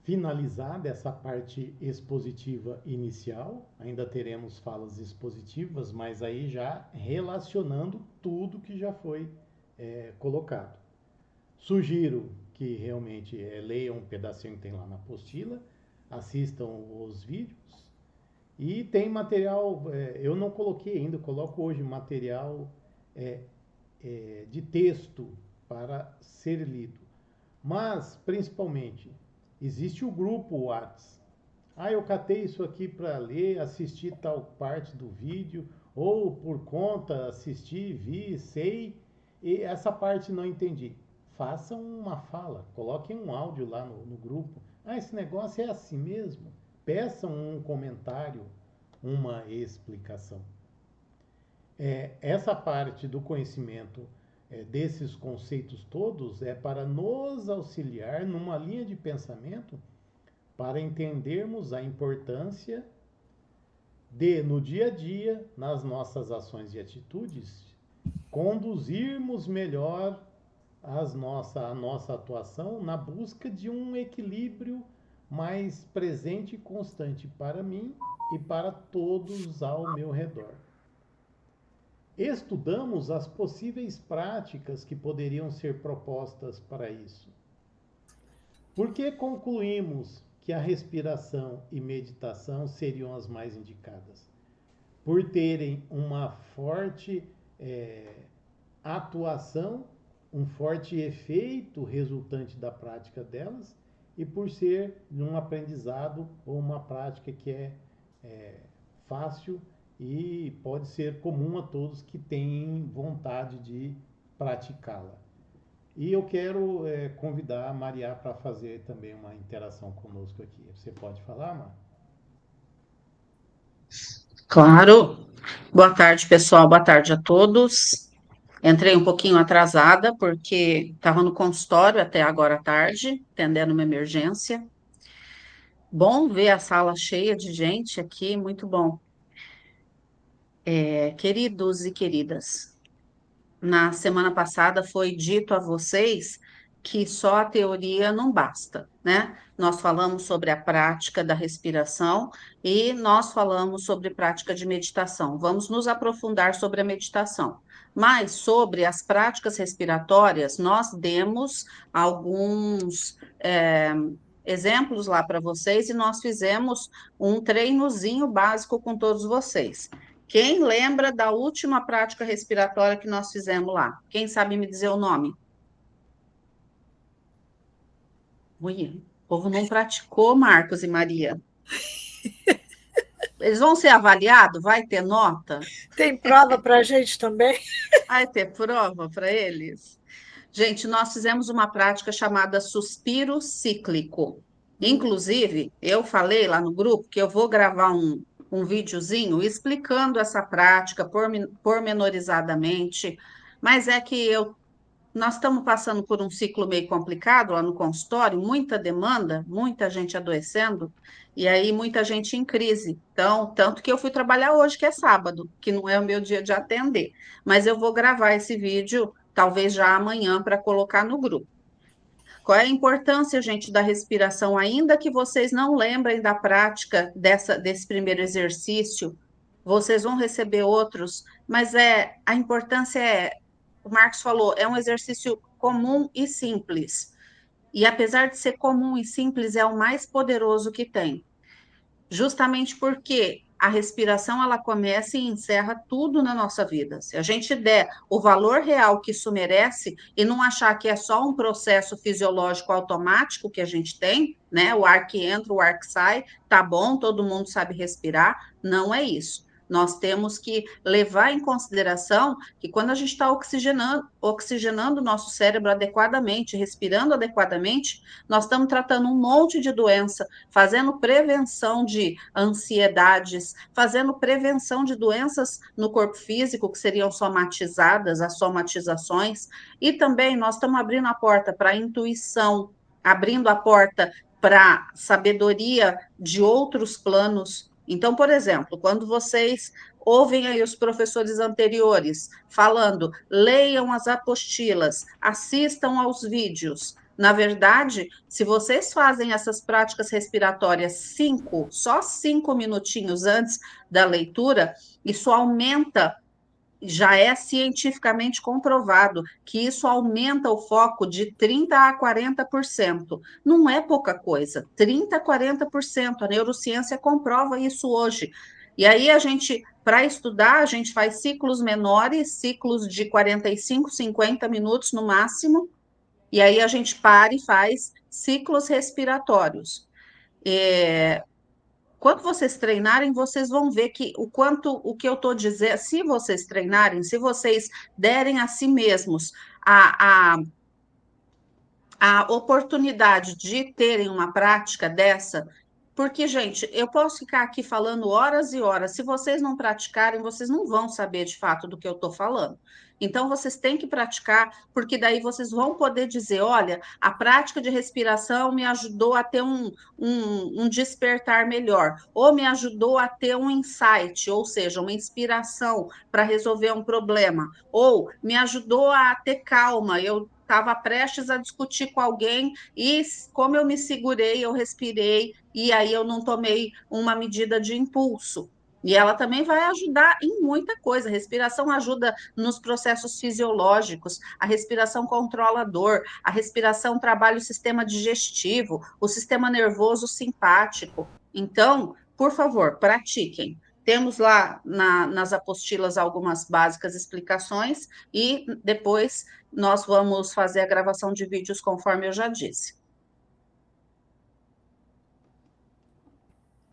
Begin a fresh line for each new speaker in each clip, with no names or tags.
finalizada essa parte expositiva inicial. Ainda teremos falas expositivas, mas aí já relacionando tudo que já foi colocado. Sugiro que realmente leiam um pedacinho que tem lá na apostila, assistam os vídeos e tem material, eu não coloquei ainda, eu coloco hoje material de texto para ser lido. Mas, principalmente, existe o grupo Whats. Eu catei isso aqui para ler, assistir tal parte do vídeo, ou por conta, assisti, vi, sei, e essa parte não entendi. Façam uma fala, coloquem um áudio lá no grupo. Esse negócio é assim mesmo? Peçam um comentário, uma explicação. Essa parte do conhecimento desses conceitos todos é para nos auxiliar numa linha de pensamento para entendermos a importância de, no dia a dia, nas nossas ações e atitudes, conduzirmos melhor a nossa atuação na busca de um equilíbrio mais presente e constante para mim e para todos ao meu redor. Estudamos as possíveis práticas que poderiam ser propostas para isso. Por que concluímos que a respiração e meditação seriam as mais indicadas? Por terem uma forte atuação, um forte efeito resultante da prática delas e por ser um aprendizado ou uma prática que é fácil e pode ser comum a todos que têm vontade de praticá-la. E eu quero convidar a Maria para fazer também uma interação conosco aqui. Você pode falar, Mar?
Claro. Boa tarde, pessoal. Boa tarde a todos. Entrei um pouquinho atrasada, porque estava no consultório até agora à tarde, atendendo uma emergência. Bom ver a sala cheia de gente aqui, muito bom. Queridos e queridas, na semana passada foi dito a vocês que só a teoria não basta, né? Nós falamos sobre a prática da respiração e nós falamos sobre prática de meditação. Vamos nos aprofundar sobre a meditação. Mas sobre as práticas respiratórias, nós demos alguns exemplos lá para vocês e nós fizemos um treinozinho básico com todos vocês. Quem lembra da última prática respiratória que nós fizemos lá? Quem sabe me dizer o nome? Ui, o povo não praticou, Marcos e Maria. Eles vão ser avaliados? Vai ter nota?
Tem prova para a gente também?
Vai ter prova para eles? Gente, nós fizemos uma prática chamada suspiro cíclico. Inclusive, eu falei lá no grupo que eu vou gravar um videozinho explicando essa prática pormenorizadamente, mas é que nós estamos passando por um ciclo meio complicado lá no consultório, muita demanda, muita gente adoecendo, e aí muita gente em crise. Então, tanto que eu fui trabalhar hoje, que é sábado, que não é o meu dia de atender. Mas eu vou gravar esse vídeo, talvez já amanhã, para colocar no grupo. Qual é a importância, gente, da respiração? Ainda que vocês não lembrem da prática desse primeiro exercício, vocês vão receber outros, mas a importância o Marcos falou, é um exercício comum e simples. E apesar de ser comum e simples, é o mais poderoso que tem. Justamente porque a respiração ela começa e encerra tudo na nossa vida. Se a gente der o valor real que isso merece e não achar que é só um processo fisiológico automático que a gente tem, né? O ar que entra, o ar que sai, tá bom, todo mundo sabe respirar, não é isso. Nós temos que levar em consideração que quando a gente está oxigenando o nosso cérebro adequadamente, respirando adequadamente, nós estamos tratando um monte de doença, fazendo prevenção de ansiedades, fazendo prevenção de doenças no corpo físico, que seriam somatizadas, as somatizações, e também nós estamos abrindo a porta para a intuição, abrindo a porta para sabedoria de outros planos. Então, por exemplo, quando vocês ouvem aí os professores anteriores falando, leiam as apostilas, assistam aos vídeos, Na verdade, se vocês fazem essas práticas respiratórias só 5 minutinhos antes da leitura, isso aumenta, já é cientificamente comprovado que isso aumenta o foco de 30 a 40%. Não é pouca coisa, 30 a 40%. A neurociência comprova isso hoje. E aí para estudar, a gente faz ciclos menores, ciclos de 45, 50 minutos no máximo, e aí a gente para e faz ciclos respiratórios. Quando vocês treinarem, vocês vão ver que o que eu estou dizendo, se vocês treinarem, se vocês derem a si mesmos a oportunidade de terem uma prática dessa, porque, gente, eu posso ficar aqui falando horas e horas. Se vocês não praticarem, vocês não vão saber de fato do que eu estou falando. Então, vocês têm que praticar, porque daí vocês vão poder dizer: olha, a prática de respiração me ajudou a ter um despertar melhor, ou me ajudou a ter um insight, ou seja, uma inspiração para resolver um problema, ou me ajudou a ter calma. Eu estava prestes a discutir com alguém e, como eu me segurei, eu respirei e aí eu não tomei uma medida de impulso. E ela também vai ajudar em muita coisa. A respiração ajuda nos processos fisiológicos, a respiração controla a dor, a respiração trabalha o sistema digestivo, o sistema nervoso simpático. Então, por favor, pratiquem. Temos lá nas apostilas algumas básicas explicações e depois nós vamos fazer a gravação de vídeos conforme eu já disse.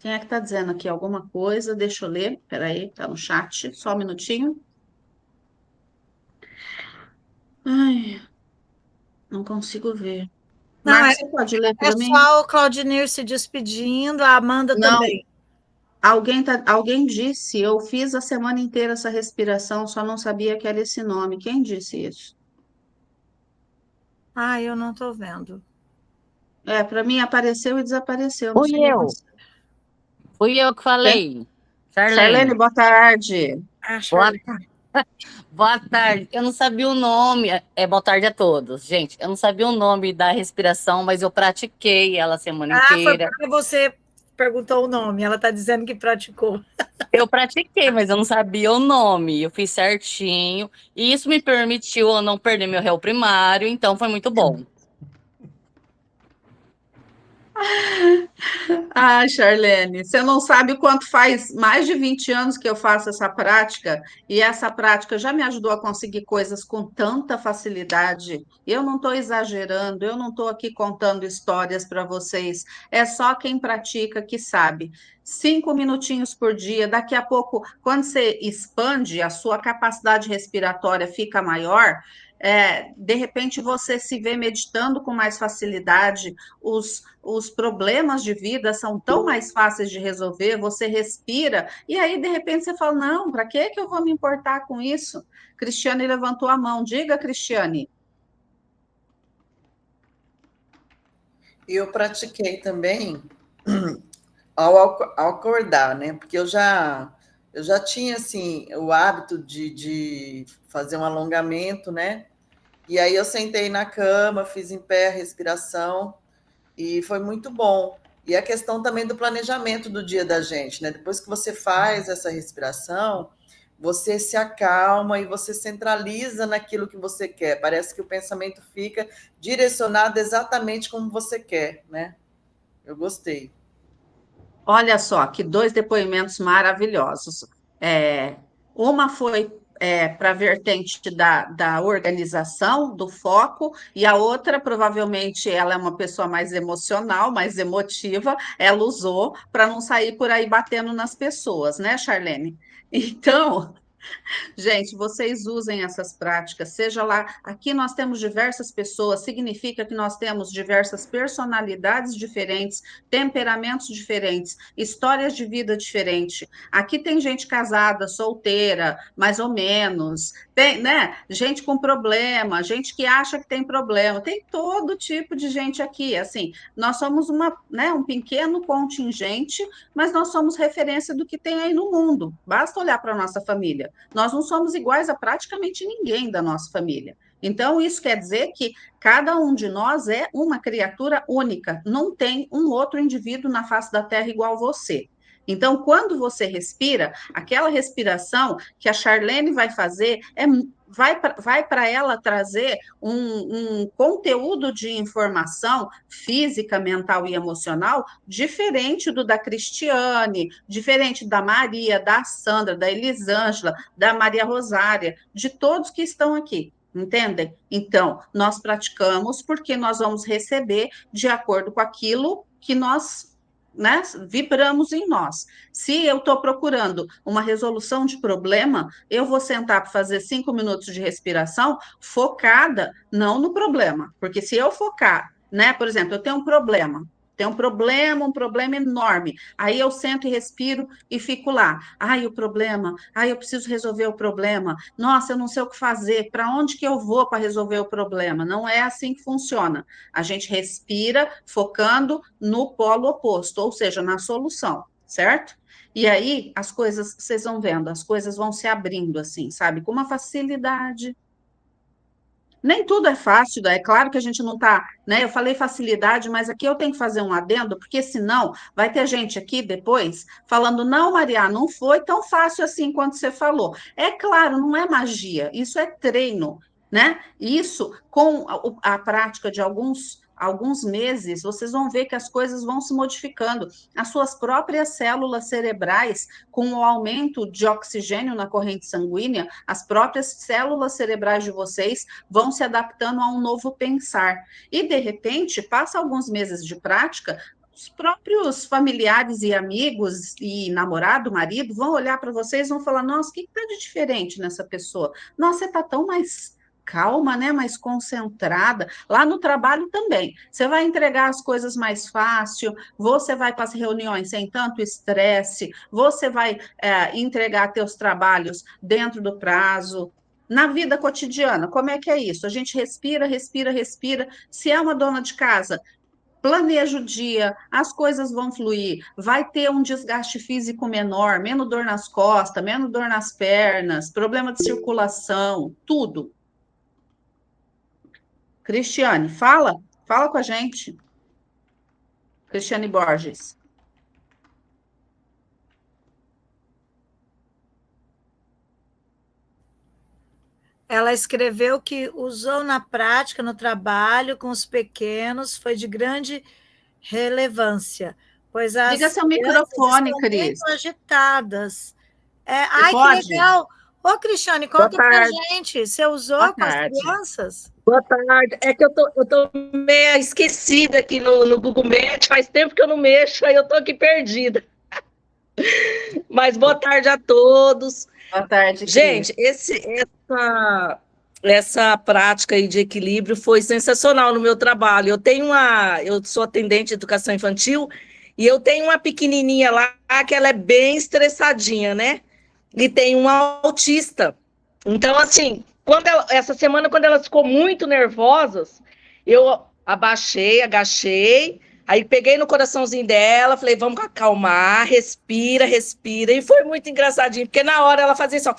Quem é que está dizendo aqui alguma coisa? Deixa eu ler. Peraí, está no chat. Só um minutinho. Ai, não consigo ver.
Não,
Marcos, você pode ler
é
para mim?
só o Claudinir se despedindo, a Amanda
Não.
também.
Alguém disse, eu fiz a semana inteira essa respiração, só não sabia que era esse nome. Quem disse isso?
Ah, eu não estou vendo.
Para mim apareceu e desapareceu. Não
Fui
sei o que
eu.
aconteceu.
Fui eu que falei.
Charlene, boa tarde.
Ah,
Boa,
Charlene.
boa tarde. Eu não sabia o nome. Boa tarde a todos. Gente, eu não sabia o nome da respiração, mas eu pratiquei ela a semana
Foi
inteira.
porque você perguntou o nome. Ela está dizendo que praticou.
Eu pratiquei, mas eu não sabia o nome. Eu fiz certinho. E isso me permitiu eu não perder meu réu primário, então foi muito bom.
Ah, Charlene, você não sabe o quanto faz mais de 20 anos que eu faço essa prática, e essa prática já me ajudou a conseguir coisas com tanta facilidade. Eu não estou exagerando, eu não estou aqui contando histórias para vocês, é só quem pratica que sabe. 5 minutinhos por dia, daqui a pouco, quando você expande, a sua capacidade respiratória fica maior. De repente você se vê meditando com mais facilidade, os problemas de vida são tão mais fáceis de resolver, você respira, e aí, de repente, você fala, não, para que eu vou me importar com isso? Cristiane levantou a mão. Diga, Cristiane.
Eu pratiquei também ao acordar, né? Porque eu já tinha, assim, o hábito de fazer um alongamento, né? E aí eu sentei na cama, fiz em pé a respiração, e foi muito bom. E a questão também do planejamento do dia da gente, né? Depois que você faz essa respiração, você se acalma e você centraliza naquilo que você quer. Parece que o pensamento fica direcionado exatamente como você quer, né? Eu gostei.
Olha só, que 2 depoimentos maravilhosos. Uma foi para a vertente da organização, do foco, e a outra, provavelmente, ela é uma pessoa mais emocional, mais emotiva, ela usou para não sair por aí batendo nas pessoas, né, Charlene? Então, gente, vocês usem essas práticas, seja lá. Aqui nós temos diversas pessoas, significa que nós temos diversas personalidades diferentes, temperamentos diferentes, histórias de vida diferentes. Aqui tem gente casada, solteira, mais ou menos, tem, né? Gente com problema, gente que acha que tem problema, tem todo tipo de gente aqui. Assim, nós somos um pequeno contingente, mas nós somos referência do que tem aí no mundo. Basta olhar para a nossa família. Nós não somos iguais a praticamente ninguém da nossa família. Então, isso quer dizer que cada um de nós é uma criatura única, não tem um outro indivíduo na face da Terra igual você. Então, quando você respira, aquela respiração que a Charlene vai fazer vai para ela trazer um conteúdo de informação física, mental e emocional diferente do da Cristiane, diferente da Maria, da Sandra, da Elisângela, da Maria Rosária, de todos que estão aqui. Entendem? Então, nós praticamos porque nós vamos receber de acordo com aquilo que nós, né, vibramos em nós. Se eu estou procurando uma resolução de problema, eu vou sentar para fazer 5 minutos de respiração focada, não no problema. Porque se eu focar, né, por exemplo, eu tenho um problema enorme. Aí eu sento e respiro e fico lá. Ai, o problema. Ai, eu preciso resolver o problema. Nossa, eu não sei o que fazer. Para onde que eu vou para resolver o problema? Não é assim que funciona. A gente respira focando no polo oposto, ou seja, na solução, certo? E aí, as coisas, vocês vão vendo, as coisas vão se abrindo assim, sabe? Com uma facilidade. Nem tudo é fácil, é claro que a gente não está, né? Eu falei facilidade, mas aqui eu tenho que fazer um adendo, porque senão vai ter gente aqui depois falando, não, Maria, não foi tão fácil assim quanto você falou. É claro, não é magia, isso é treino, né? Isso, com a prática de alguns meses, vocês vão ver que as coisas vão se modificando. As suas próprias células cerebrais, com o aumento de oxigênio na corrente sanguínea, as próprias células cerebrais de vocês vão se adaptando a um novo pensar. E, de repente, passa alguns meses de prática, os próprios familiares e amigos e namorado, marido, vão olhar para vocês e vão falar, nossa, o que está de diferente nessa pessoa? Nossa, você está tão mais calma, né, mais concentrada. Lá no trabalho também. Você vai entregar as coisas mais fácil, você vai para as reuniões sem tanto estresse, você vai entregar teus trabalhos dentro do prazo. Na vida cotidiana, como é que é isso? A gente respira, respira, respira. Se é uma dona de casa, planeja o dia, as coisas vão fluir, vai ter um desgaste físico menor, menos dor nas costas, menos dor nas pernas, problema de circulação, tudo. Cristiane, fala com a gente. Cristiane Borges.
Ela escreveu que usou na prática, no trabalho com os pequenos, foi de grande relevância, pois as
Liga seu
crianças
microfone,
estão
Cris.
muito agitadas.
Você
Que
pode?
legal! Ô, Cristiane, conta pra gente, você usou
Boa
com as
tarde.
crianças?
Boa tarde. É que eu tô meio esquecida aqui no Google Meet, faz tempo que eu não mexo, aí eu tô aqui perdida. Mas boa tarde a todos.
Boa tarde, Cris.
Gente, essa prática aí de equilíbrio foi sensacional no meu trabalho. Eu sou atendente de educação infantil e eu tenho uma pequenininha lá que ela é bem estressadinha, né? E tem uma autista. Então, assim, essa semana, quando elas ficou muito nervosas, eu agachei, aí peguei no coraçãozinho dela, falei, vamos acalmar, respira, respira. E foi muito engraçadinho, porque na hora ela fazia isso, ó.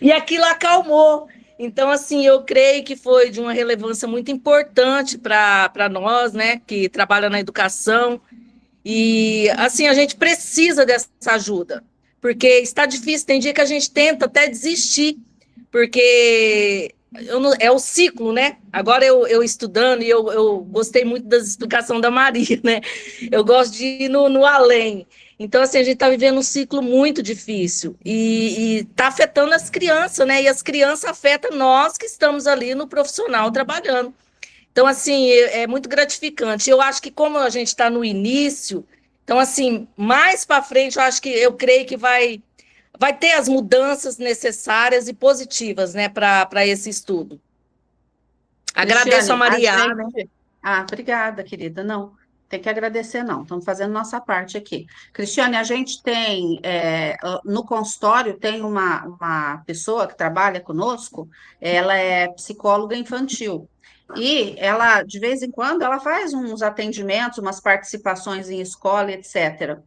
E aquilo acalmou. Então, assim, eu creio que foi de uma relevância muito importante para nós, né, que trabalham na educação. E, assim, a gente precisa dessa ajuda, porque está difícil, tem dia que a gente tenta até desistir, porque é o ciclo, né? Agora eu estudando, e eu gostei muito da explicação da Maria, né? Eu gosto de ir no além. Então, assim, a gente está vivendo um ciclo muito difícil e está afetando as crianças, né? E as crianças afetam nós que estamos ali no profissional trabalhando. Então, assim, é muito gratificante. Eu acho que como a gente está no início, então, assim, mais para frente, eu creio que vai ter as mudanças necessárias e positivas, né, para esse estudo. Agradeço a Maria.
Né? Obrigada, querida. Não, tem que agradecer, não. Estamos fazendo nossa parte aqui. Cristiane, a gente tem, no consultório, tem uma pessoa que trabalha conosco, ela é psicóloga infantil. E ela, de vez em quando, ela faz uns atendimentos, umas participações em escola, etc.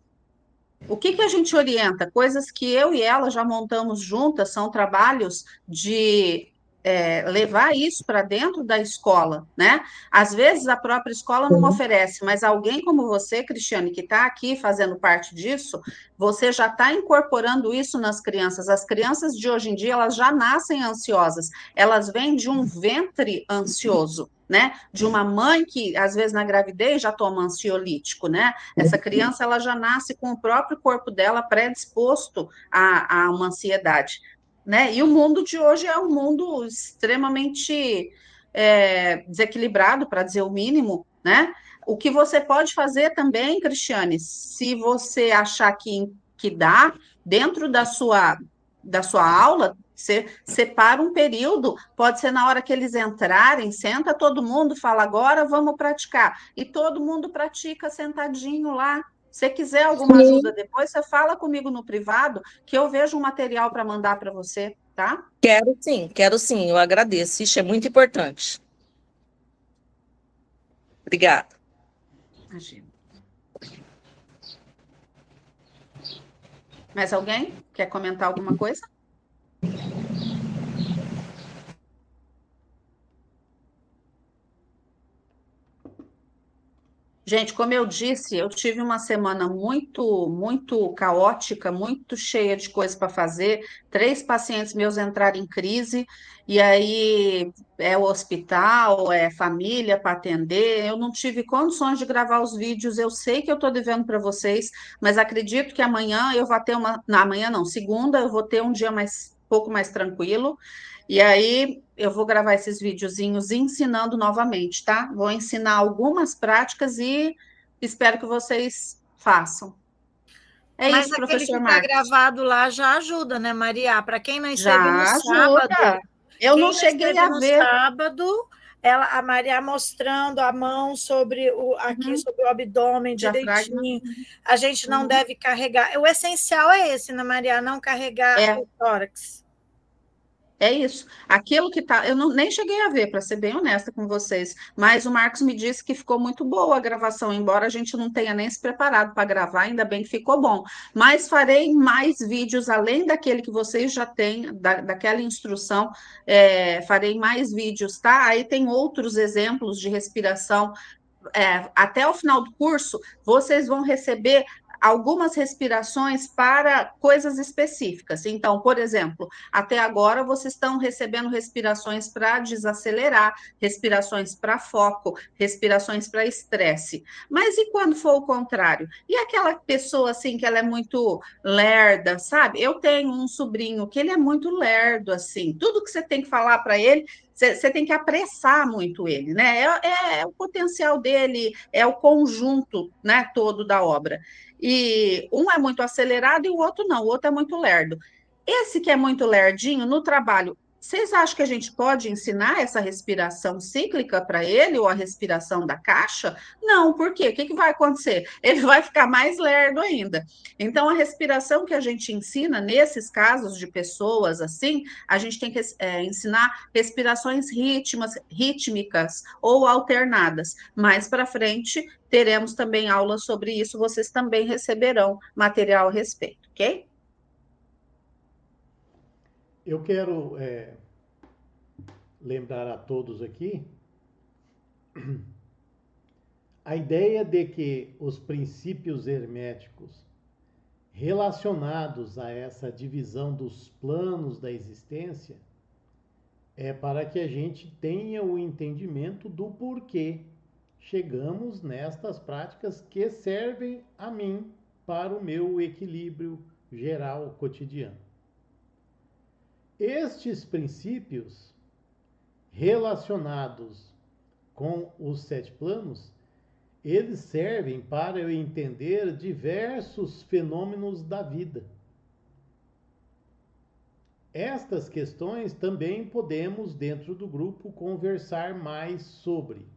O que que a gente orienta? Coisas que eu e ela já montamos juntas, são trabalhos de levar isso para dentro da escola, né? Às vezes a própria escola não oferece, mas alguém como você, Cristiane, que está aqui fazendo parte disso, você já está incorporando isso nas crianças. As crianças de hoje em dia, elas já nascem ansiosas, elas vêm de um ventre ansioso, né? De uma mãe que, às vezes, na gravidez já toma ansiolítico, né? Essa criança ela já nasce com o próprio corpo dela predisposto a uma ansiedade, né? E o mundo de hoje é um mundo extremamente desequilibrado, para dizer o mínimo, né? O que você pode fazer também, Cristiane, se você achar que dá, dentro da sua aula, você separa um período, pode ser na hora que eles entrarem, senta todo mundo, fala, agora vamos praticar. E todo mundo pratica sentadinho lá. Se quiser alguma ajuda depois, você fala comigo no privado, que eu vejo um material para mandar para você, tá?
Quero sim, eu agradeço. Isso é muito importante. Obrigada.
Imagina. Mais alguém quer comentar alguma coisa? Gente, como eu disse, eu tive uma semana muito, muito caótica, muito cheia de coisas para fazer. 3 pacientes meus entraram em crise, e aí é o hospital, é família para atender. Eu não tive condições de gravar os vídeos. Eu sei que eu estou devendo para vocês, mas acredito que amanhã eu vou ter uma. Não, amanhã não, segunda eu vou ter um dia pouco mais tranquilo. E aí eu vou gravar esses videozinhos ensinando novamente, tá? Vou ensinar algumas práticas e espero que vocês façam. É
Mas
isso,
aquele que
professor
está
Marcos.
gravado lá já ajuda, né, Maria? Para quem não esteve no
Já
sábado,
ajuda. Eu não
quem não
cheguei
esteve
a
no
ver.
sábado, a Maria mostrando a mão sobre aqui
Uhum,
sobre o abdômen
diafragma.
direitinho. A gente não
Uhum.
deve carregar. O essencial é esse, né, Maria? Não carregar
É,
o tórax.
É isso. Aquilo que tá, eu nem cheguei a ver, para ser bem honesta com vocês, mas o Marcos me disse que ficou muito boa a gravação, embora a gente não tenha nem se preparado para gravar, ainda bem que ficou bom. Mas farei mais vídeos, além daquele que vocês já têm, daquela instrução, farei mais vídeos, tá? Aí tem outros exemplos de respiração. Até o final do curso, vocês vão receber algumas respirações para coisas específicas. Então, por exemplo, até agora vocês estão recebendo respirações para desacelerar, respirações para foco, respirações para estresse. Mas e quando for o contrário? E aquela pessoa assim que ela é muito lerda, sabe? Eu tenho um sobrinho que ele é muito lerdo assim. Tudo que você tem que falar para ele, você tem que apressar muito ele, né? É o potencial dele, é o conjunto, né, todo da obra. E um é muito acelerado e o outro não, o outro é muito lerdo. Esse que é muito lerdinho, no trabalho, vocês acham que a gente pode ensinar essa respiração cíclica para ele ou a respiração da caixa? Não, por quê? O que vai acontecer? Ele vai ficar mais lerdo ainda. Então, a respiração que a gente ensina nesses casos de pessoas assim, a gente tem que ensinar respirações rítmicas ou alternadas. Mais para frente, teremos também aulas sobre isso, vocês também receberão material a respeito, ok?
Eu quero lembrar a todos aqui a ideia de que os princípios herméticos relacionados a essa divisão dos planos da existência é para que a gente tenha o entendimento do porquê chegamos nestas práticas que servem a mim para o meu equilíbrio geral cotidiano. Estes princípios relacionados com os 7 planos, eles servem para eu entender diversos fenômenos da vida. Estas questões também podemos, dentro do grupo, conversar mais sobre.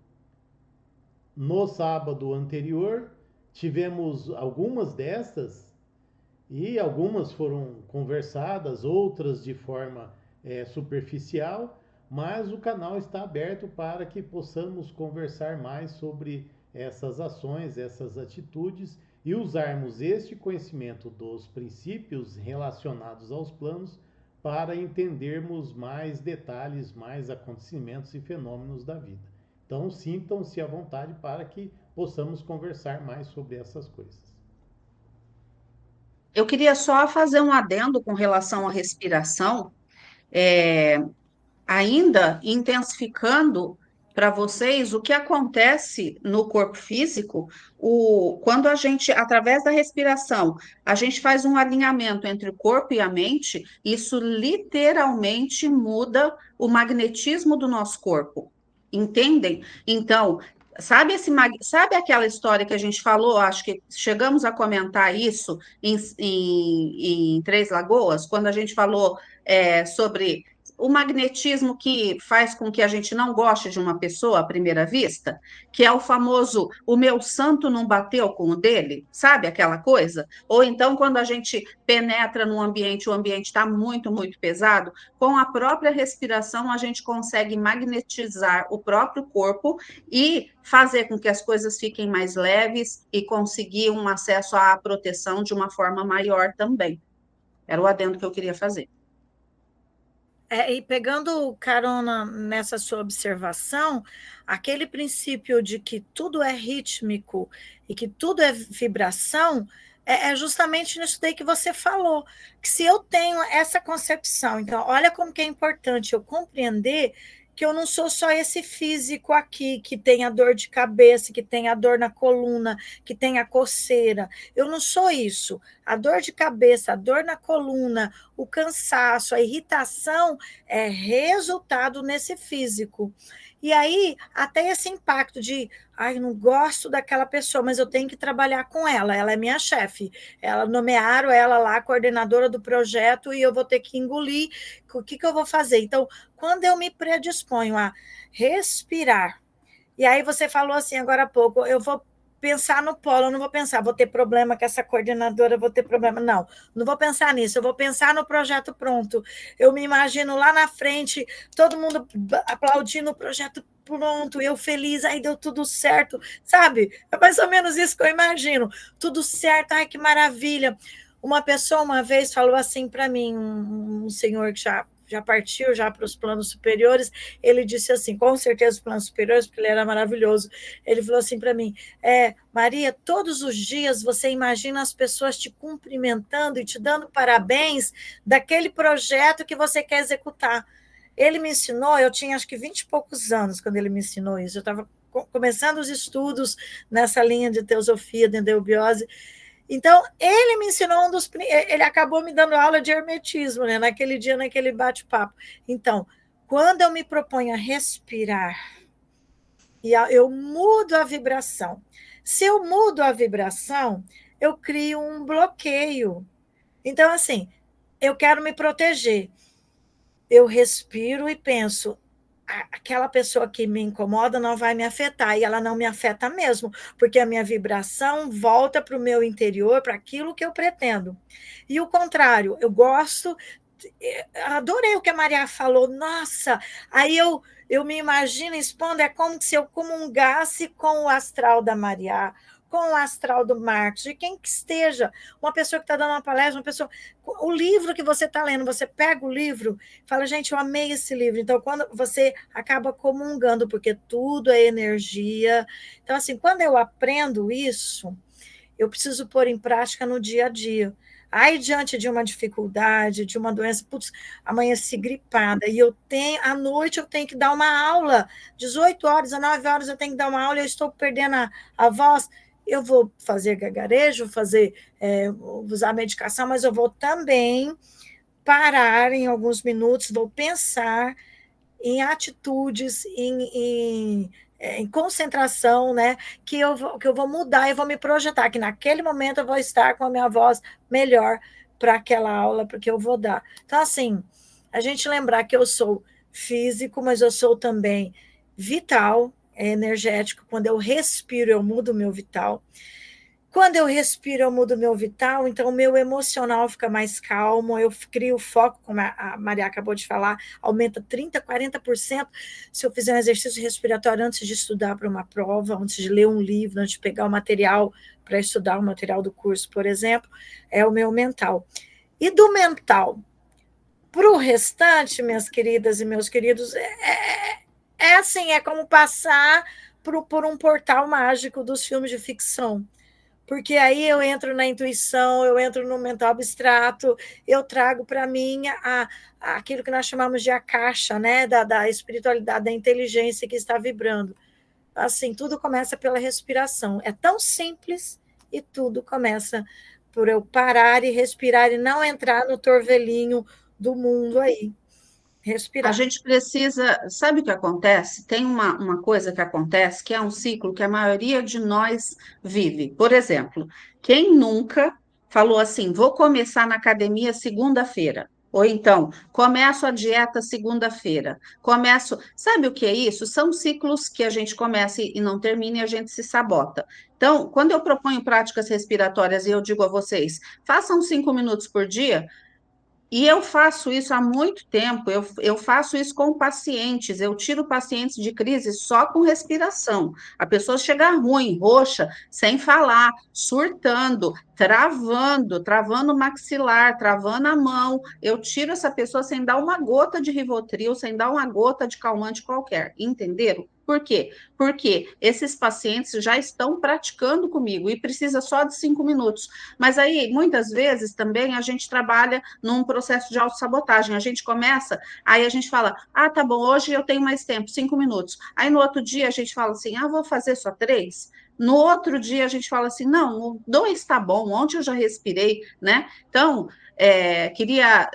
No sábado anterior, tivemos algumas destas e algumas foram conversadas, outras de forma superficial, mas o canal está aberto para que possamos conversar mais sobre essas ações, essas atitudes e usarmos este conhecimento dos princípios relacionados aos planos para entendermos mais detalhes, mais acontecimentos e fenômenos da vida. Então, sintam-se à vontade para que possamos conversar mais sobre essas coisas.
Eu queria só fazer um adendo com relação à respiração, ainda intensificando para vocês o que acontece no corpo físico, quando a gente, através da respiração, a gente faz um alinhamento entre o corpo e a mente, isso literalmente muda o magnetismo do nosso corpo. Entendem? Então, sabe aquela história que a gente falou? Acho que chegamos a comentar isso em Três Lagoas, quando a gente falou sobre o magnetismo que faz com que a gente não goste de uma pessoa à primeira vista, que é o famoso, o meu santo não bateu com o dele, sabe aquela coisa? Ou então, quando a gente penetra num ambiente, o ambiente está muito, muito pesado, com a própria respiração a gente consegue magnetizar o próprio corpo e fazer com que as coisas fiquem mais leves e conseguir um acesso à proteção de uma forma maior também. Era o adendo que eu queria fazer.
E pegando carona nessa sua observação, aquele princípio de que tudo é rítmico e que tudo é vibração, é justamente nisso daí que você falou, que se eu tenho essa concepção, então olha como que é importante eu compreender que eu não sou só esse físico aqui, que tem a dor de cabeça, que tem a dor na coluna, que tem a coceira. Eu não sou isso. A dor de cabeça, a dor na coluna, o cansaço, a irritação é resultado nesse físico. E aí, até esse impacto de, ai, não gosto daquela pessoa, mas eu tenho que trabalhar com ela é minha chefe. Ela nomearam ela lá, coordenadora do projeto, e eu vou ter que engolir. O que eu vou fazer? Então, quando eu me predisponho a respirar, e aí você falou assim agora há pouco, eu vou pensar no polo, eu não vou pensar, vou ter problema com essa coordenadora, vou ter problema, não vou pensar nisso, eu vou pensar no projeto pronto, eu me imagino lá na frente, todo mundo aplaudindo o projeto pronto, eu feliz, aí deu tudo certo, sabe? É mais ou menos isso que eu imagino, tudo certo, ai que maravilha. Uma pessoa uma vez falou assim para mim, um senhor que já partiu já para os planos superiores, ele disse assim, com certeza os planos superiores, porque ele era maravilhoso, ele falou assim para mim, Maria, todos os dias você imagina as pessoas te cumprimentando e te dando parabéns daquele projeto que você quer executar. Ele me ensinou, eu tinha acho que 20 e poucos anos quando ele me ensinou isso, eu estava começando os estudos nessa linha de teosofia, de endobiose. Então, ele me ensinou ele acabou me dando aula de hermetismo, né, naquele dia, naquele bate-papo. Então, quando eu me proponho a respirar, e eu mudo a vibração. Se eu mudo a vibração, eu crio um bloqueio. Então, assim, eu quero me proteger. Eu respiro e penso, aquela pessoa que me incomoda não vai me afetar, e ela não me afeta mesmo, porque a minha vibração volta para o meu interior, para aquilo que eu pretendo. E o contrário, eu gosto, adorei o que a Maria falou, nossa, aí eu me imagino expondo, é como se eu comungasse com o astral da Maria, com o astral do Marcos, de quem que esteja, uma pessoa que está dando uma palestra, uma pessoa, o livro que você está lendo, você pega o livro, fala, gente, eu amei esse livro, então quando você acaba comungando, porque tudo é energia, então assim, quando eu aprendo isso, eu preciso pôr em prática no dia a dia. Aí, diante de uma dificuldade, de uma doença, putz, amanheci gripada, e à noite eu tenho que dar uma aula, 18 horas, 19 horas eu tenho que dar uma aula, eu estou perdendo a voz, eu vou fazer gagarejo, usar medicação, mas eu vou também parar em alguns minutos, vou pensar em atitudes, em concentração, né, que eu vou mudar, eu vou me projetar, que naquele momento eu vou estar com a minha voz melhor para aquela aula, porque eu vou dar. Então, assim, a gente lembrar que eu sou físico, mas eu sou também vital, energético, quando eu respiro, eu mudo o meu vital. Quando eu respiro, eu mudo meu vital, então o meu emocional fica mais calmo, eu crio foco, como a Maria acabou de falar, aumenta 30%, 40% se eu fizer um exercício respiratório antes de estudar para uma prova, antes de ler um livro, antes de pegar o material para estudar o material do curso, por exemplo, é o meu mental. E do mental para o restante, minhas queridas e meus queridos, é assim, é como passar por um portal mágico dos filmes de ficção. Porque aí eu entro na intuição, eu entro no mental abstrato, eu trago para mim aquilo que nós chamamos de a caixa, né, da espiritualidade, da inteligência que está vibrando. Assim, tudo começa pela respiração. É tão simples e tudo começa por eu parar e respirar e não entrar no torvelinho do mundo aí.
A
Respirar.
gente precisa, sabe o que acontece? Tem uma coisa que acontece que é um ciclo que a maioria de nós vive. Por exemplo, quem nunca falou assim, vou começar na academia segunda-feira? Ou então, começo a dieta segunda-feira. Começo. Sabe o que é isso? São ciclos que a gente começa e não termina e a gente se sabota. Então, quando eu proponho práticas respiratórias e eu digo a vocês, façam 5 minutos por dia. E eu faço isso há muito tempo, eu faço isso com pacientes, eu tiro pacientes de crise só com respiração. A pessoa chega ruim, roxa, sem falar, surtando, travando o maxilar, travando a mão. Eu tiro essa pessoa sem dar uma gota de Rivotril, sem dar uma gota de calmante qualquer, entenderam? Por quê? Porque esses pacientes já estão praticando comigo e precisa só de 5 minutos. Mas aí, muitas vezes, também a gente trabalha num processo de autossabotagem. A gente começa, aí a gente fala, ah, tá bom, hoje eu tenho mais tempo, 5 minutos. Aí no outro dia a gente fala assim, ah, vou fazer só 3. No outro dia a gente fala assim, não, 2 tá bom, ontem eu já respirei, né? Então, queria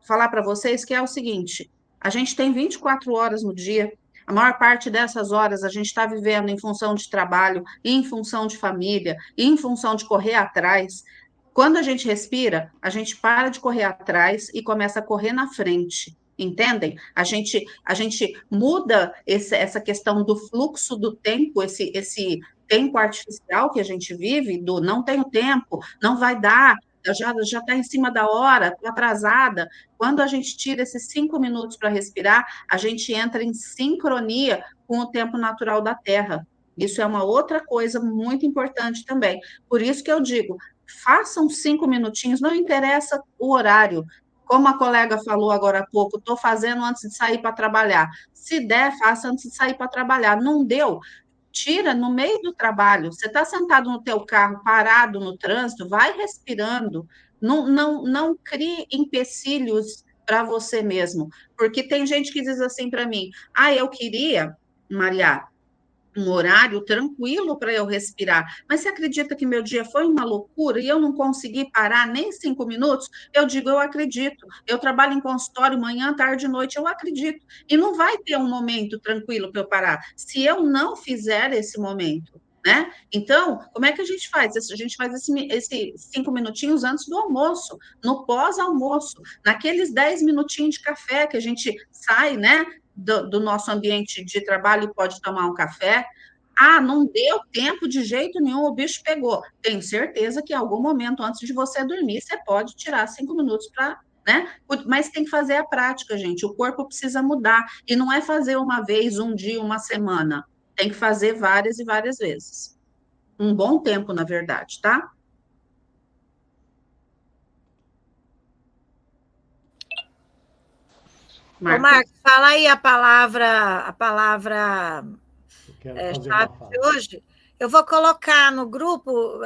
falar para vocês que é o seguinte, a gente tem 24 horas no dia, a maior parte dessas horas a gente está vivendo em função de trabalho, em função de família, em função de correr atrás. Quando a gente respira, a gente para de correr atrás e começa a correr na frente. Entendem? A gente muda essa questão do fluxo do tempo, esse tempo artificial que a gente vive, do não tenho tempo, não vai dar, já está em cima da hora, estou atrasada. Quando a gente tira esses 5 minutos para respirar, a gente entra em sincronia com o tempo natural da Terra. Isso é uma outra coisa muito importante também. Por isso que eu digo, façam 5 minutinhos, não interessa o horário. Como a colega falou agora há pouco, estou fazendo antes de sair para trabalhar. Se der, faça antes de sair para trabalhar. Não deu, tira no meio do trabalho. Você está sentado no teu carro, parado no trânsito, vai respirando. Não crie empecilhos para você mesmo. Porque tem gente que diz assim para mim, ah, eu queria, Maria, um horário tranquilo para eu respirar. Mas você acredita que meu dia foi uma loucura e eu não consegui parar nem 5 minutos? Eu digo, eu acredito. Eu trabalho em consultório manhã, tarde e noite, eu acredito. E não vai ter um momento tranquilo para eu parar se eu não fizer esse momento. Né? Então, como é que a gente faz? A gente faz esse 5 minutinhos antes do almoço, no pós-almoço, naqueles 10 minutinhos de café que a gente sai, né? Do nosso ambiente de trabalho e pode tomar um café. Ah, não deu tempo de jeito nenhum, o bicho pegou. Tenho certeza que em algum momento antes de você dormir, você pode tirar 5 minutos para, né? Mas tem que fazer a prática, gente. O corpo precisa mudar. E não é fazer uma vez, um dia, uma semana. Tem que fazer várias e várias vezes. Um bom tempo, na verdade, tá?
Ô, Marcos, fala aí a palavra
Eu quero fazer uma
chave
fala.
de hoje. Eu vou colocar no grupo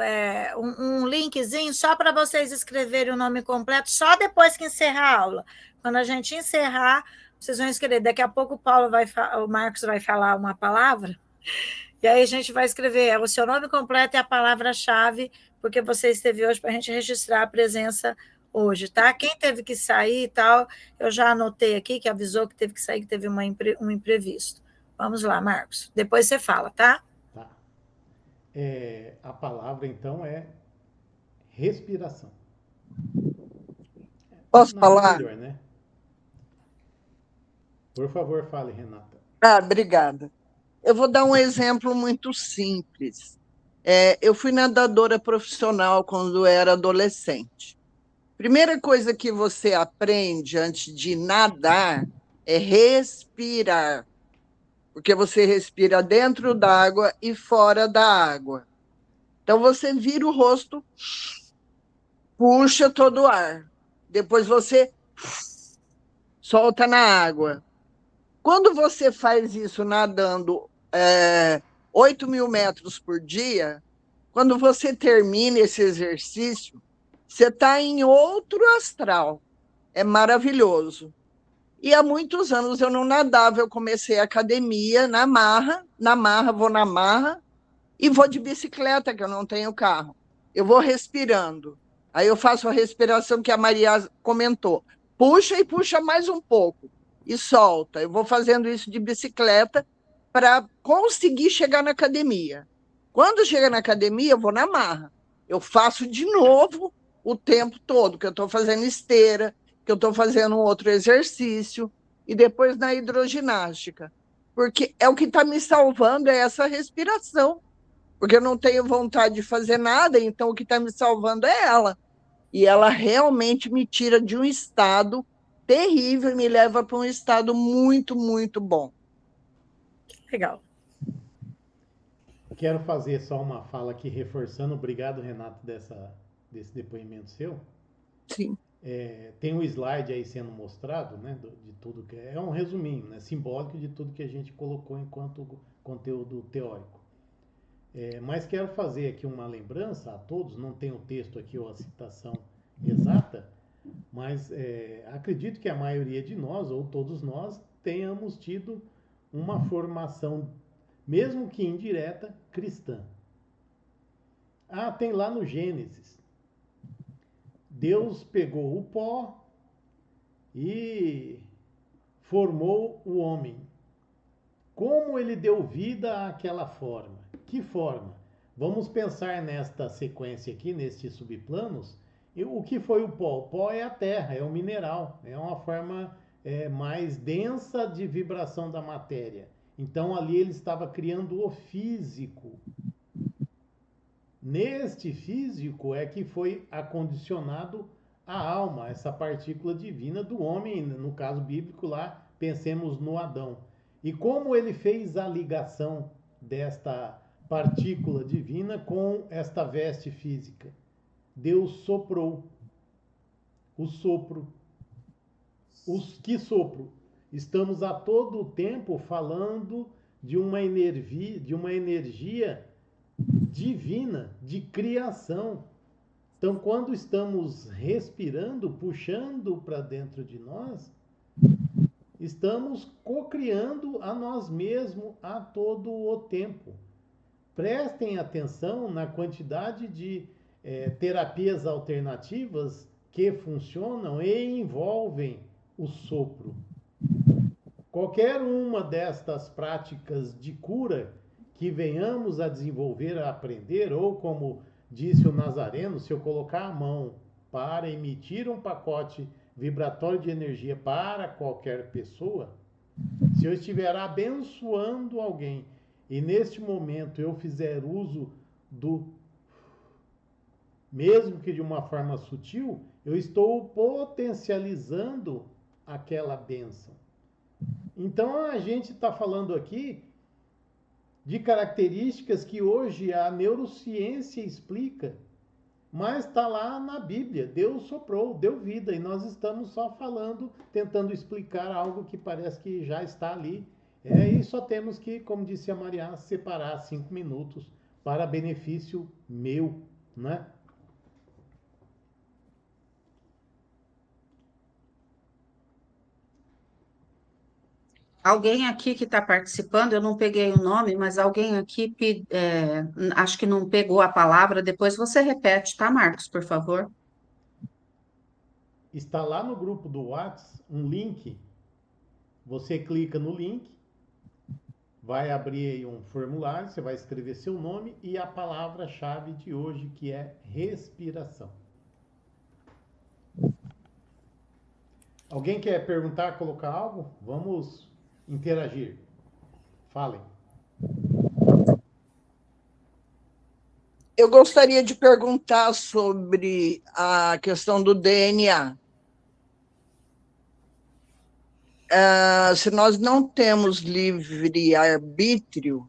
um linkzinho só para vocês escreverem o nome completo, só depois que encerrar a aula. Quando a gente encerrar, vocês vão escrever. Daqui a pouco o Marcos vai falar uma palavra, e aí a gente vai escrever o seu nome completo e a palavra-chave, porque você esteve hoje para a gente registrar a presença hoje, tá? Quem teve que sair e tal, eu já anotei aqui, que avisou que teve que sair, que teve um imprevisto. Vamos lá, Marcos. Depois você fala, tá?
Tá. A palavra, então, é respiração.
Posso
Nada
falar?
melhor, né? Por favor, fale, Renata.
Obrigada. Eu vou dar um exemplo muito simples.
Eu fui nadadora profissional quando era adolescente. Primeira coisa que você aprende antes de nadar é respirar, porque você respira dentro d'água e fora da água. Então, você vira o rosto, puxa todo o ar. Depois você solta na água. Quando você faz isso nadando 8.000 metros por dia, quando você termina esse exercício, você está em outro astral. É maravilhoso. E há muitos anos eu não nadava, eu comecei a academia na marra, vou na marra, e vou de bicicleta, que eu não tenho carro. Eu vou respirando. Aí eu faço a respiração que a Maria comentou. Puxa e puxa mais um pouco. E solta. Eu vou fazendo isso de bicicleta para conseguir chegar na academia. Quando chega na academia, eu vou na marra. Eu faço de novo o tempo todo, que eu estou fazendo esteira, que eu estou fazendo um outro exercício, e depois na hidroginástica. Porque é o que está me salvando, é essa respiração. Porque eu não tenho vontade de fazer nada, então o que está me salvando é ela. E ela realmente me tira de um estado terrível e me leva para um estado muito, muito bom.
Legal.
Quero fazer só uma fala aqui reforçando. Obrigado, Renato, desse depoimento seu.
Sim.
Tem um slide aí sendo mostrado, né, de tudo que é um resuminho, né, simbólico de tudo que a gente colocou enquanto conteúdo teórico. Mas quero fazer aqui uma lembrança a todos, não tem o texto aqui ou a citação exata, mas acredito que a maioria de nós, ou todos nós, tenhamos tido uma formação, mesmo que indireta, cristã. Tem lá no Gênesis. Deus pegou o pó e formou o homem. Como ele deu vida àquela forma? Que forma? Vamos pensar nesta sequência aqui, nestes subplanos. O que foi o pó? O pó é a terra, é o mineral, é uma forma mais densa de vibração da matéria. Então ali ele estava criando o físico. Neste físico é que foi acondicionado a alma, essa partícula divina do homem, no caso bíblico lá, pensemos no Adão. E como ele fez a ligação desta partícula divina com esta veste física? Deus soprou. O sopro. Que sopro? Estamos a todo tempo falando de uma energia divina, de criação. Então, quando estamos respirando, puxando para dentro de nós, estamos cocriando a nós mesmos a todo o tempo. Prestem atenção na quantidade de terapias alternativas que funcionam e envolvem o sopro. Qualquer uma destas práticas de cura que venhamos a desenvolver, a aprender, ou como disse o Nazareno, se eu colocar a mão para emitir um pacote vibratório de energia para qualquer pessoa, se eu estiver abençoando alguém e neste momento eu fizer uso mesmo que de uma forma sutil, eu estou potencializando aquela bênção. Então a gente está falando aqui de características que hoje a neurociência explica, mas está lá na Bíblia. Deus soprou, deu vida, e nós estamos só falando, tentando explicar algo que parece que já está ali. E só temos que, como disse a Maria, separar 5 minutos para benefício meu, né?
Alguém aqui que está participando, eu não peguei o nome, mas alguém aqui acho que não pegou a palavra. Depois você repete, tá, Marcos, por favor?
Está lá no grupo do WhatsApp um link. Você clica no link, vai abrir aí um formulário, você vai escrever seu nome e a palavra-chave de hoje, que é respiração. Alguém quer perguntar, colocar algo? Vamos interagir. Falem.
Eu gostaria de perguntar sobre a questão do DNA. Se nós não temos livre-arbítrio,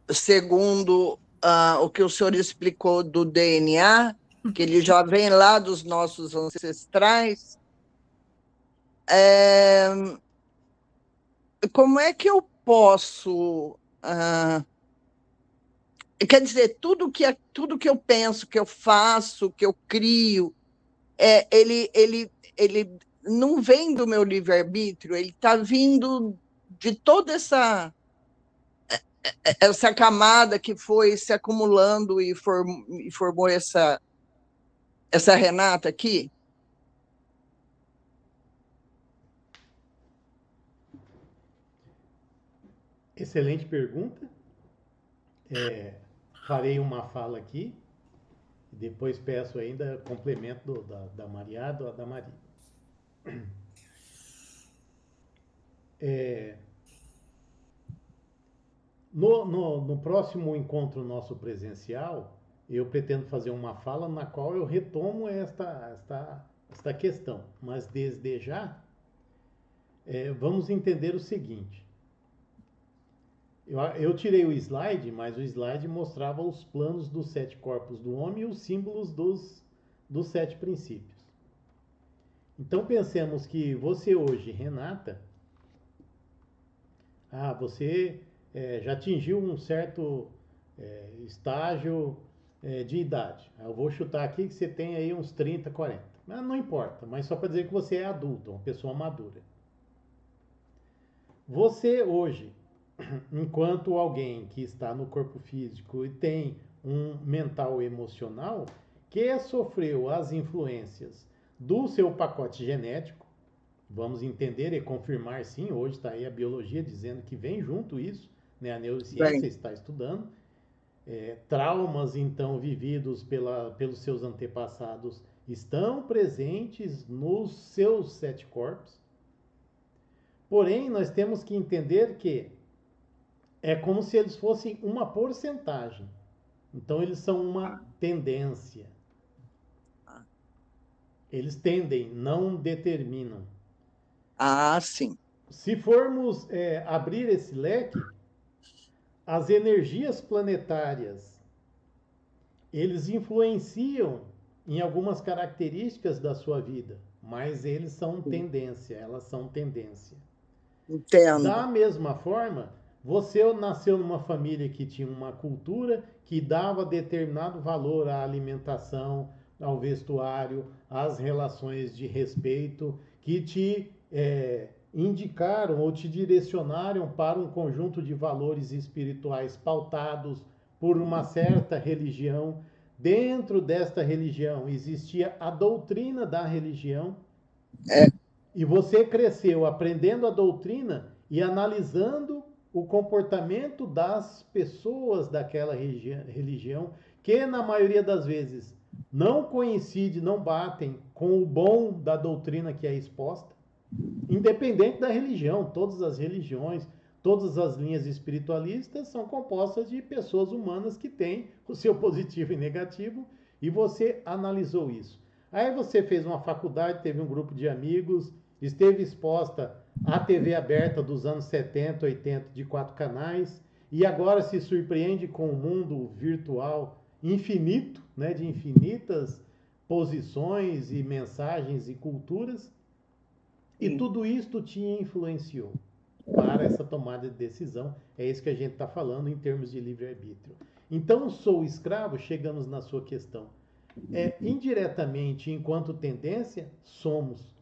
segundo o que o senhor explicou do DNA, que ele já vem lá dos nossos ancestrais, como é que eu posso... quer dizer, tudo que eu penso, que eu faço, que eu crio, ele não vem do meu livre-arbítrio, ele está vindo de toda essa camada que foi se acumulando e formou essa Renata aqui?
Excelente pergunta. Farei uma fala aqui, e depois peço ainda complemento da Maria, da Maria. No próximo encontro nosso presencial, eu pretendo fazer uma fala na qual eu retomo esta questão. Mas desde já, vamos entender o seguinte. Eu tirei o slide, mas o slide mostrava os planos dos 7 corpos do homem e os símbolos dos 7 princípios. Então pensemos que você hoje, Renata, você já atingiu um certo estágio de idade. Eu vou chutar aqui que você tem aí uns 30, 40. Mas não importa, mas só para dizer que você é adulto, uma pessoa madura. Você hoje, enquanto alguém que está no corpo físico e tem um mental emocional, que sofreu as influências do seu pacote genético, vamos entender e confirmar sim, hoje está aí a biologia dizendo que vem junto isso, né? A neurociência está estudando, traumas então vividos pelos seus antepassados estão presentes nos seus 7 corpos, porém nós temos que entender que é como se eles fossem uma porcentagem. Então, eles são uma tendência. Eles tendem, não determinam.
Sim.
Se formos abrir esse leque, as energias planetárias, eles influenciam em algumas características da sua vida, mas eles são tendência, elas são tendência.
Entendo.
Da mesma forma, você nasceu numa família que tinha uma cultura que dava determinado valor à alimentação, ao vestuário, às relações de respeito, que te indicaram ou te direcionaram para um conjunto de valores espirituais pautados por uma certa religião. Dentro desta religião existia a doutrina da religião. E você cresceu aprendendo a doutrina e analisando o comportamento das pessoas daquela religião, que na maioria das vezes não coincide, não batem com o bom da doutrina que é exposta, independente da religião. Todas as religiões, todas as linhas espiritualistas são compostas de pessoas humanas que têm o seu positivo e negativo, e você analisou isso. Aí você fez uma faculdade, teve um grupo de amigos, esteve exposta à TV aberta dos anos 70, 80, de 4 canais, e agora se surpreende com um mundo virtual infinito, né, de infinitas posições e mensagens e culturas, e tudo isto te influenciou para essa tomada de decisão. É isso que a gente está falando em termos de livre-arbítrio. Então, sou escravo, chegamos na sua questão. Indiretamente, enquanto tendência, somos.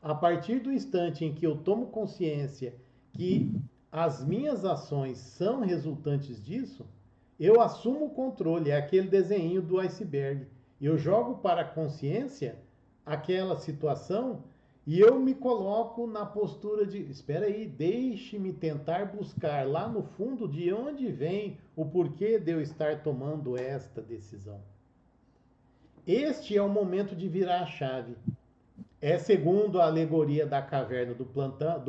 A partir do instante em que eu tomo consciência que as minhas ações são resultantes disso, eu assumo o controle. É aquele desenho do iceberg. Eu jogo para a consciência aquela situação e eu me coloco na postura de, espera aí, deixe-me tentar buscar lá no fundo de onde vem o porquê de eu estar tomando esta decisão. Este é o momento de virar a chave. É segundo a alegoria da caverna do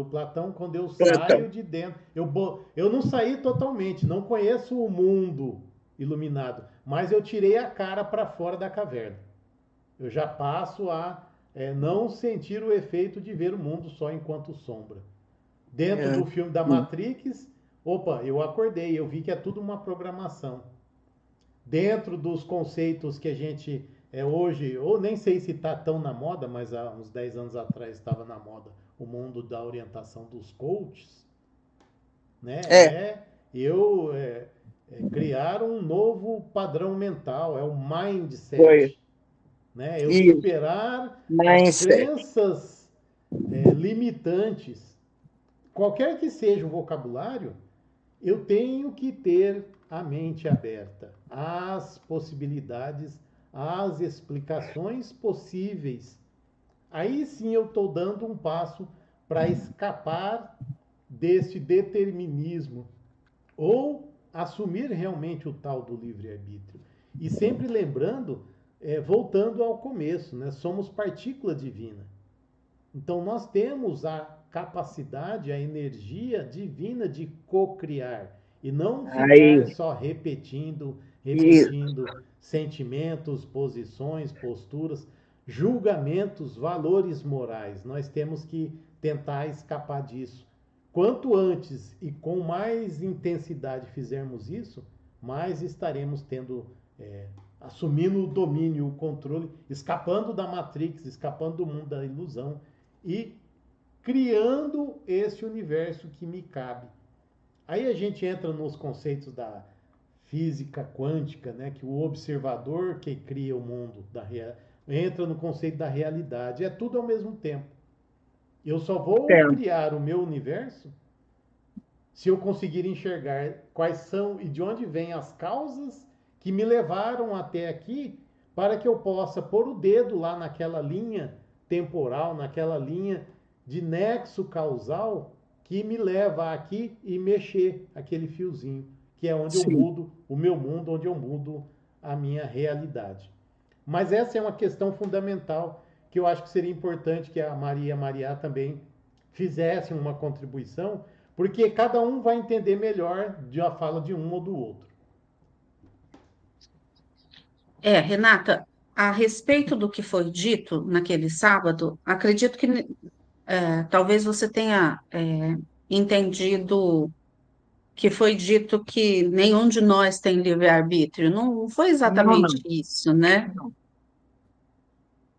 Platão, quando eu
Platão.
saio de dentro. Eu não saí totalmente, não conheço o mundo iluminado, mas eu tirei a cara para fora da caverna. Eu já passo a não sentir o efeito de ver o mundo só enquanto sombra. Dentro do filme da Matrix, opa, eu acordei, eu vi que é tudo uma programação. Dentro dos conceitos que a gente hoje, ou nem sei se está tão na moda, mas há uns 10 anos atrás estava na moda, o mundo da orientação dos coaches, né? Criar um novo padrão mental, é o mindset.
Foi.
Né? Eu
Isso.
superar as
Mindset.
crenças limitantes. Qualquer que seja o vocabulário, eu tenho que ter a mente aberta às possibilidades, às explicações possíveis. Aí sim eu estou dando um passo para escapar desse determinismo ou assumir realmente o tal do livre-arbítrio. E sempre lembrando, voltando ao começo, né? Somos partícula divina. Então nós temos a capacidade, a energia divina de co-criar e não ficar só repetindo sentimentos, posições, posturas, julgamentos, valores morais. Nós temos que tentar escapar disso. Quanto antes e com mais intensidade fizermos isso, mais estaremos assumindo o domínio, o controle, escapando da Matrix, escapando do mundo da ilusão e criando esse universo que me cabe. Aí a gente entra nos conceitos da física quântica, né, que o observador que cria o mundo, entra no conceito da realidade. É tudo ao mesmo tempo. Eu só vou criar o meu universo se eu conseguir enxergar quais são e de onde vêm as causas que me levaram até aqui, para que eu possa pôr o dedo lá naquela linha temporal, naquela linha de nexo causal que me leva aqui e mexer aquele fiozinho, que é onde eu mudo o meu mundo, onde eu mudo a minha realidade. Mas essa é uma questão fundamental que eu acho que seria importante que a Maria também fizesse uma contribuição, porque cada um vai entender melhor de a fala de um ou do outro.
Renata, a respeito do que foi dito naquele sábado, acredito que talvez você tenha entendido que foi dito que nenhum de nós tem livre-arbítrio. Não foi exatamente isso, né?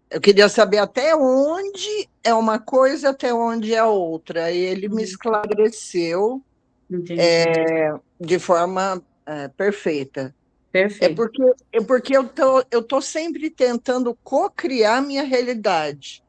Eu queria saber até onde é uma coisa, até onde é outra. E ele me esclareceu de forma perfeita.
Perfeito.
É porque eu tô sempre tentando co-criar minha realidade.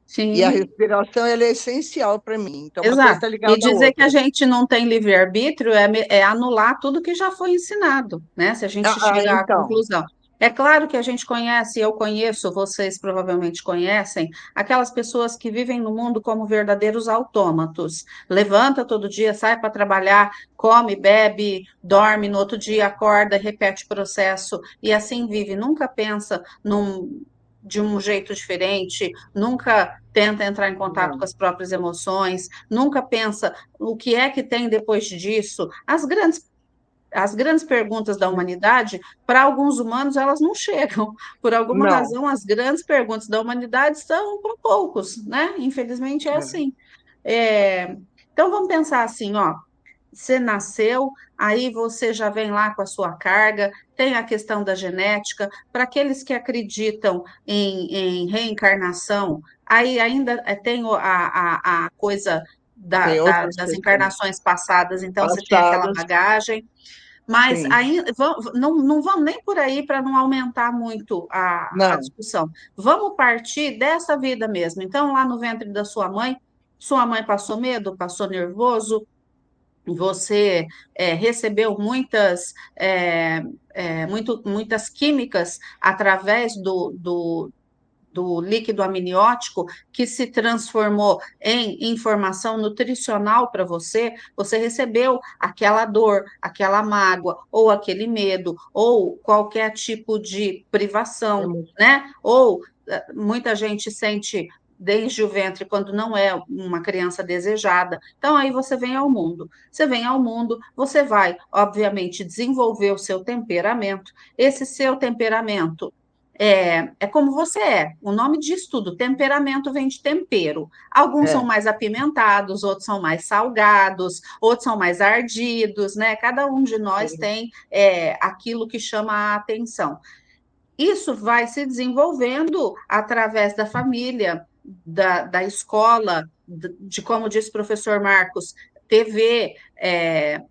Sim.
E a respiração ela é essencial para mim. Então, uma coisa
Exato.
está ligada
E dizer
à outra.
que a gente não tem livre-arbítrio é anular tudo que já foi ensinado, né? Se a gente chegar à
Então.
conclusão. É claro que a gente conhece, eu conheço, vocês provavelmente conhecem, aquelas pessoas que vivem no mundo como verdadeiros autômatos. Levanta todo dia, sai para trabalhar, come, bebe, dorme, no outro dia acorda, repete o processo e assim vive. Nunca pensa de um jeito diferente, nunca tenta entrar em contato com as próprias emoções, nunca pensa o que é que tem depois disso. As grandes perguntas da humanidade, para alguns humanos, elas não chegam. Por alguma razão, as grandes perguntas da humanidade são para poucos, né? Infelizmente é assim. Então, vamos pensar assim, ó. Você nasceu, aí você já vem lá com a sua carga, tem a questão da genética. Para aqueles que acreditam em reencarnação, aí ainda tem a coisa das encarnações passadas, então você tem aquela bagagem. Mas ainda, não vamos nem por aí para não aumentar muito a discussão. Vamos partir dessa vida mesmo. Então, lá no ventre da sua mãe passou medo, passou nervoso, você recebeu muitas químicas através do líquido amniótico que se transformou em informação nutricional para você, você recebeu aquela dor, aquela mágoa, ou aquele medo, ou qualquer tipo de privação, né? Ou muita gente sente desde o ventre, quando não é uma criança desejada. Então, aí você vem ao mundo. Você vem ao mundo, você vai, obviamente, desenvolver o seu temperamento. Esse seu temperamento é como você é. O nome diz tudo. Temperamento vem de tempero. Alguns são mais apimentados, outros são mais salgados, outros são mais ardidos, né? Cada um de nós tem aquilo que chama a atenção. Isso vai se desenvolvendo através da família, da escola, de como disse o professor Marcos, TV,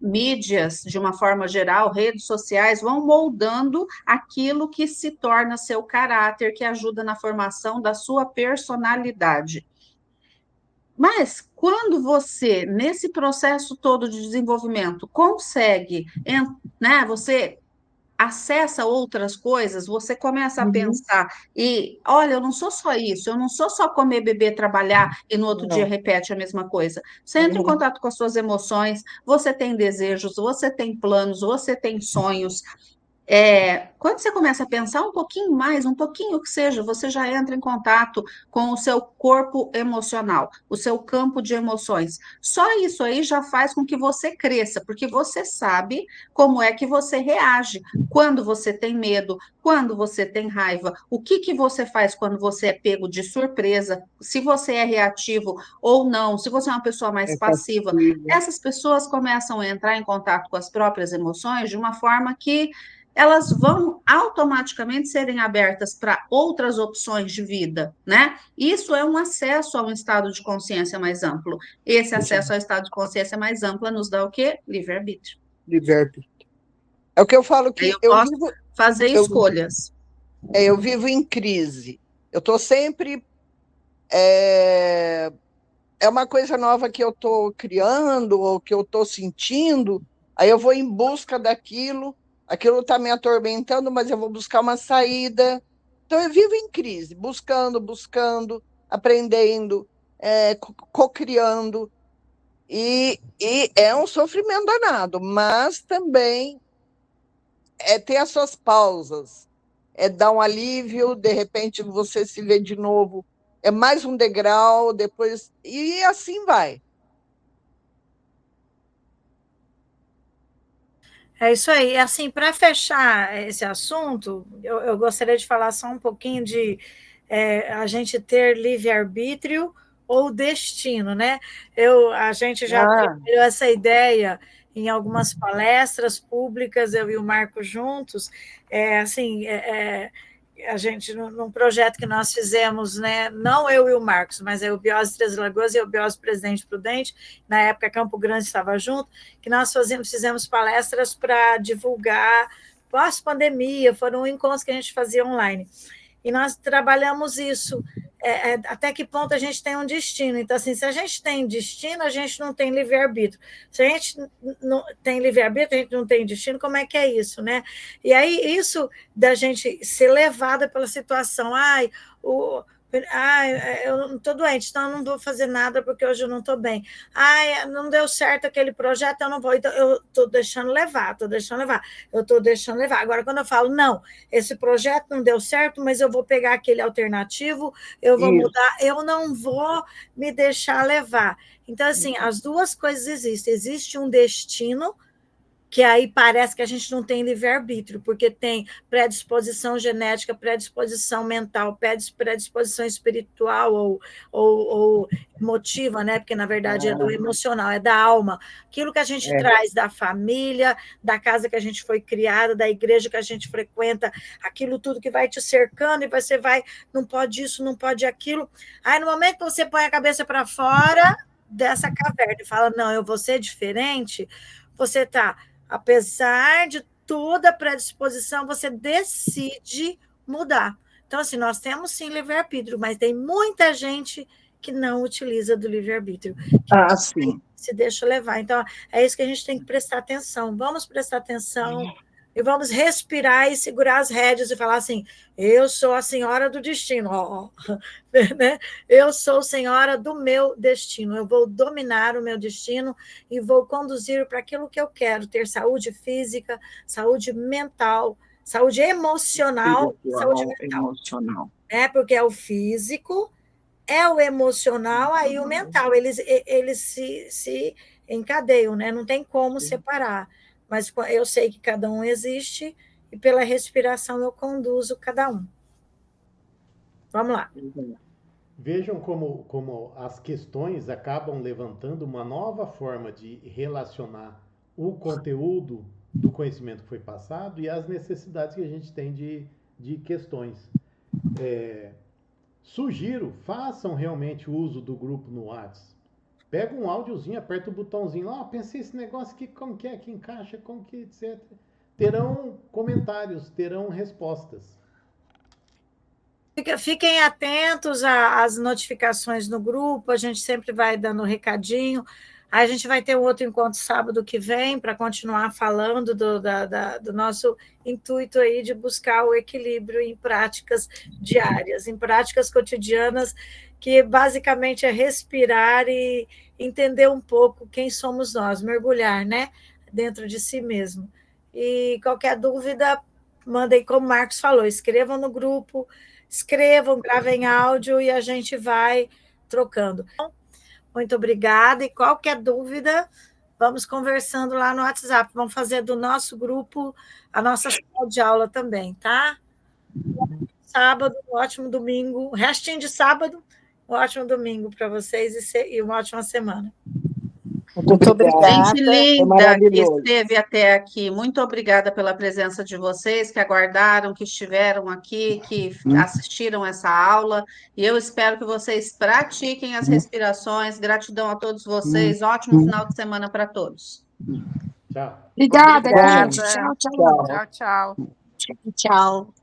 mídias, de uma forma geral, redes sociais, vão moldando aquilo que se torna seu caráter, que ajuda na formação da sua personalidade. Mas quando você, nesse processo todo de desenvolvimento, consegue, né, você acessa outras coisas, você começa a pensar, e olha, eu não sou só isso, eu não sou só comer, beber, trabalhar, e no outro dia repete a mesma coisa. Você entra em contato com as suas emoções, você tem desejos, você tem planos, você tem sonhos. Quando você começa a pensar um pouquinho mais, um pouquinho que seja, você já entra em contato com o seu corpo emocional, o seu campo de emoções. Só isso aí já faz com que você cresça, porque você sabe como é que você reage quando você tem medo, quando você tem raiva, o que você faz quando você é pego de surpresa, se você é reativo ou não, se você é uma pessoa mais passiva. Essas pessoas começam a entrar em contato com as próprias emoções de uma forma que elas vão automaticamente serem abertas para outras opções de vida, né? Isso é um acesso a um estado de consciência mais amplo. Esse acesso ao estado de consciência mais ampla nos dá o quê? Livre-arbítrio.
Livre-arbítrio. É o que eu falo que
eu posso fazer escolhas.
Eu vivo em crise. Eu estou sempre... É uma coisa nova que eu estou criando ou que eu estou sentindo, aí eu vou em busca daquilo, aquilo está me atormentando, mas eu vou buscar uma saída. Então, eu vivo em crise, buscando, aprendendo, co-criando. E é um sofrimento danado, mas também ter as suas pausas, dar um alívio, de repente você se vê de novo, mais um degrau, depois, e assim vai.
É isso aí. Assim, para fechar esse assunto, eu gostaria de falar só um pouquinho de a gente ter livre-arbítrio ou destino, né? A gente já trabalhou essa ideia em algumas palestras públicas, eu e o Marco juntos, a gente, num projeto que nós fizemos, né, não eu e o Marcos, mas o Biose Três Lagoas e o Biose Presidente Prudente, na época Campo Grande estava junto, que nós fizemos palestras para divulgar pós-pandemia, foram encontros que a gente fazia online. E nós trabalhamos isso, até que ponto a gente tem um destino. Então, assim, se a gente tem destino, a gente não tem livre-arbítrio. Se a gente não tem livre-arbítrio, a gente não tem destino, como é que é isso, né? E aí, isso da gente ser levada pela situação, eu não estou doente, então eu não vou fazer nada porque hoje eu não estou bem. Não deu certo aquele projeto, eu não vou. Então, eu estou deixando levar. Agora, quando eu falo, não, esse projeto não deu certo, mas eu vou pegar aquele alternativo, eu vou mudar, eu não vou me deixar levar. Então, assim, as duas coisas existem. Existe um destino, que aí parece que a gente não tem livre-arbítrio, porque tem predisposição genética, predisposição mental, predisposição espiritual ou emotiva, né? Porque, na verdade, é do emocional, é da alma. Aquilo que a gente traz da família, da casa que a gente foi criada, da igreja que a gente frequenta, aquilo tudo que vai te cercando, e você vai, não pode isso, não pode aquilo. Aí, no momento que você põe a cabeça para fora dessa caverna e fala, não, eu vou ser diferente, você está... Apesar de toda a predisposição, você decide mudar. Então, assim, nós temos sim livre-arbítrio, mas tem muita gente que não utiliza do livre-arbítrio.
Sim.
Se deixa levar. Então, é isso que a gente tem que prestar atenção. Vamos prestar atenção e vamos respirar e segurar as rédeas e falar assim, eu sou a senhora do destino, né? Eu sou senhora do meu destino, eu vou dominar o meu destino e vou conduzir para aquilo que eu quero, ter saúde física, saúde mental, saúde emocional, saúde mental.
Emocional.
Porque é o físico, é o emocional, aí o mental, eles se encadeiam, né? Não tem como separar. Mas eu sei que cada um existe e pela respiração eu conduzo cada um. Vamos lá.
Vejam como as questões acabam levantando uma nova forma de relacionar o conteúdo do conhecimento que foi passado e as necessidades que a gente tem de questões. Sugiro, façam realmente uso do grupo no WhatsApp. Pega um áudiozinho, aperta o botãozinho lá, pensei esse negócio aqui, como que é que encaixa, como que, etc. Terão comentários, terão respostas.
Fiquem atentos às notificações no grupo, a gente sempre vai dando um recadinho. A gente vai ter um outro encontro sábado que vem para continuar falando do nosso intuito aí de buscar o equilíbrio em práticas diárias, em práticas cotidianas, que basicamente é respirar e entender um pouco quem somos nós, mergulhar, né, dentro de si mesmo. E qualquer dúvida, mandem, como o Marcos falou, escrevam no grupo, escrevam, gravem áudio e a gente vai trocando. Muito obrigada, e qualquer dúvida, vamos conversando lá no WhatsApp, vamos fazer do nosso grupo a nossa sala de aula também, tá? Sábado, um ótimo domingo, restinho de sábado, um ótimo domingo para vocês e uma ótima semana.
Muito obrigada.
Gente linda que esteve até aqui, muito obrigada pela presença de vocês, que aguardaram, que estiveram aqui, que assistiram essa aula, e eu espero que vocês pratiquem as respirações. Gratidão a todos vocês, ótimo final de semana para todos.
Tchau.
Obrigada,
Obrigada.
gente. Tchau, tchau.
Tchau, tchau.
Tchau.